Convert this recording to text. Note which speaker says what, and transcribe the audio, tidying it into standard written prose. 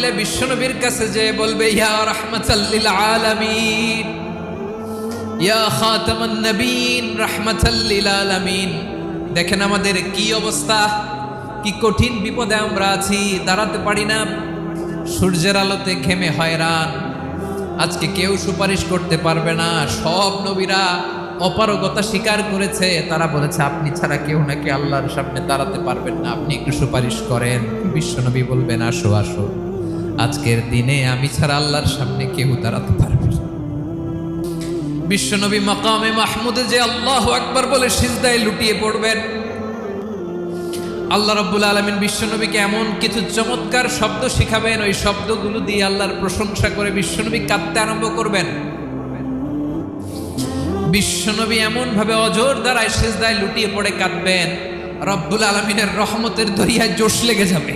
Speaker 1: হইলে বিশ্বনবীর কাছে যে বলবে ইয়া রাহমাতাল লিল আলামিন, ইয়া খাতামান নবীন, রাহমাতাল লিল আলামিন। দেখেন আমাদের কি অবস্থা, কি কঠিন বিপদে আমরা আছি, দাঁড়াতে পারি না, সূর্যের আলোতে ঘেমে হয়রান। আজকে কেউ সুপারিশ করতে পারবে না। সব নবীরা অপারগতা স্বীকার করেছে, তারা বলেছে আপনি ছাড়া কেউ নাকি আল্লাহর সামনে দাঁড়াতে পারবেন না, আপনি একটু সুপারিশ করেন। বিশ্বনবী বলবেন আসো আসো, আজকের দিনে আমি ছাড়া আল্লাহর সামনে কেউ দাঁড়াতে পারবে না। বিশ্বনবী মাকামে মাহমুদে যে আল্লাহু আকবার বলে সিজদায় লুটিয়ে পড়বেন, আল্লাহ রাব্বুল আলামিন বিশ্বনবীকে এমন কিছু চমৎকার শব্দ শিখাবেন, ওই শব্দগুলো দিয়ে আল্লাহর প্রশংসা করে বিশ্বনবী কাঁদতে আরম্ভ করবেন। বিশ্বনবী এমন ভাবে অজর দ্বারায় সিজদায় লুটিয়ে পড়ে কাঁদবেন, রব্বুল আলামিনের রহমতের দরিয়ায় জোশ লেগে যাবে।